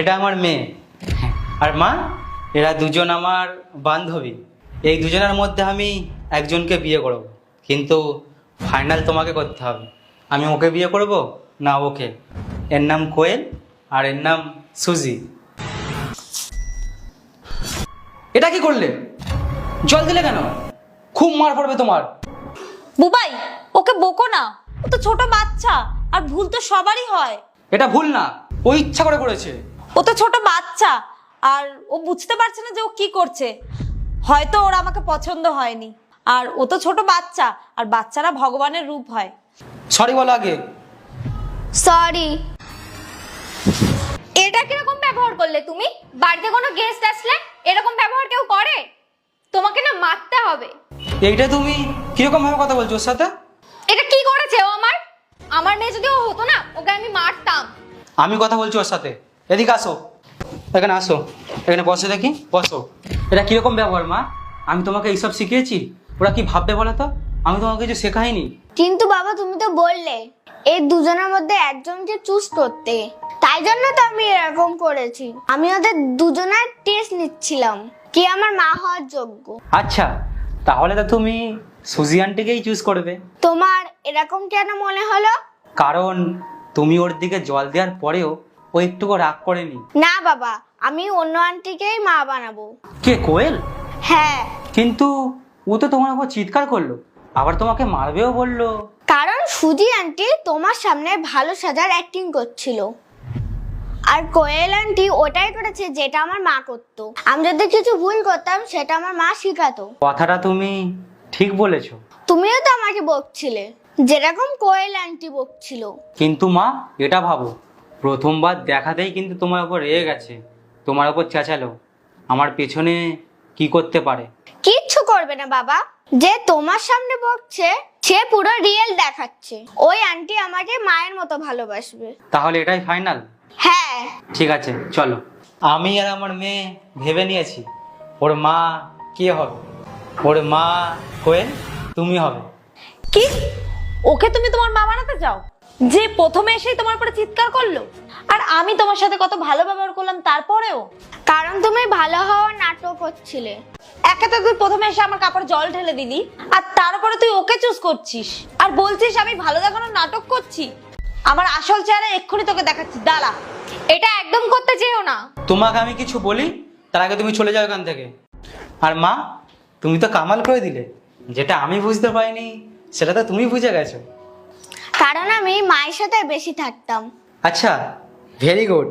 এটা আমার মেয়ে। আর মা, এরা দুজন আমার বান্ধবী। এই দুজনের মধ্যে আমি একজনকে বিয়ে করব, কিন্তু ফাইনাল তোমাকে করতে হবে। আমি ওকে বিয়ে করব না ওকে। এর নাম কোয়েল আর এর নাম সুজি। এটা কি করলে? জল দিলে কেন? খুব মার পড়বে তোমার। বুবাই, ওকে বকো না, ও তো ছোট বাচ্চা, আর ভুল তো সবারই হয়। এটা ভুল না, ও ইচ্ছা করে করেছে। ও তো ছোট বাচ্চা, আর ও বুঝতে পারছে না যে ও কি করছে। হয়তো ওর আমাকে পছন্দ হয়নি, আর ও তো ছোট বাচ্চা, আর বাচ্চারা ভগবানের রূপ হয়। সরি বলো আগে। সরি। এটা কিরকম ব্যবহার করলে তুমি? বাড়িতে কোনো গেস্ট আসলে এরকম ব্যবহার কেউ করে? তোমাকে না মারতে হবে। এইটা তুমি কিরকম ভাবে কথা বলছো ওর সাথে? এটা কি করেছে ও আমার? আমার মেয়ে যদি ও হতো না, ওকে আমি মারতাম। আমি কথা বলছি ওর সাথে। এদিকে আসো, এখানে আসো, এখানে বসে দেখি, বসো। এটা কিরকম ব্যবহার মা? আমি তোমাকে এইসব শিখিয়েছি? ওরা কি ভাববে বলো তো? আমি তোমাকে কিছু শেখাইনি। কিন্তু বাবা, তুমি তো বললে এই দুজনের মধ্যে একজনকে চুজ করতে, তাই জন্য তো আমি এরকম করেছি। আমি ওদের দুজনের টেস্ট নিচ্ছিলাম কে আমার মা হওয়ার যোগ্য। আচ্ছা, তাহলে তো তুমি সুজি আন্টিকেই চুজ করবে। তোমার এরকম কেন মনে হলো? কারণ তুমি ওর দিকে জল দেওয়ার পরেও ও একটুকু রাগ করেনি। না বাবা, আমি অন্য আন্টিকেই মা বানাবো। কে, কোয়েল? হ্যাঁ, কিন্তু ও তো তোমার উপর চিৎকার করলো, আবার তোমাকে মারবেও বললো। কারণ সুজি আন্টি তোমার সামনে ভালো সাজার অ্যাক্টিং করছিল, আর কোয়েল আন্টি ওটাই করেছে যেটা আমার মা করতো। আমি যদি কিছু ভুল করতাম সেটা আমার মা শিখাতো। কথাটা তুমি ঠিক বলেছো। তুমিও তো আমাকে বকছিলে যেরকম কোয়েল আন্টি বকছিল। কিন্তু মা, এটা ভাবো, প্রথমবার দেখাতেই কিন্তু তোমার উপর রেগে গেছে, তোমার উপর চেঁচালো। আমার পেছনে কি করতে পারে? কিচ্ছু করবে না বাবা। যে তোমার সামনে বকছে সে পুরো রিয়েল দেখাচ্ছে। ওই আন্টি আমাকে মায়ের মতো ভালোবাসবে। তাহলে এটাই ফাইনাল? হ্যাঁ। ঠিক আছে, চলো। আমি আর আমার মেয়ে ভেবে নিয়েছি ওর মা কে হবে। ওর মা কোয়েল, তুমি হবে। কি? ওকে তুমি তোমার মা বানাতে চাও? যে প্রথমে এসেই তোমার উপরে চিৎকার করলো, আর আমি তোমার সাথে কত ভালো ব্যবহার করলাম তারপরেও? কারণ তুমি ভালো হওয়ার নাটক করছিলে। একে তো তুই প্রথমে এসে আমার কাপড় জল ঢেলে দিলি, আর তারপরে তুই ওকে চুজ করছিস আর বলছিস আমি ভালো দেখানোর নাটক করছি। আমার আসল চেহারা এক্ষুনি তোকে দেখাচ্ছি, দাঁড়া। এটা একদম করতে চেয়েও না। তোমাকে আমি কিছু বলি তার আগে তুমি চলে যাও এখান থেকে। আর মা, তুমি তো কামাল করে দিলে। যেটা আমি বুঝতে পারিনি সেটা তো তুমি বুঝে গেছো। কারণ আমি মায়ের সাথে বেশি থাকতাম। আচ্ছা, ভেরি গুড।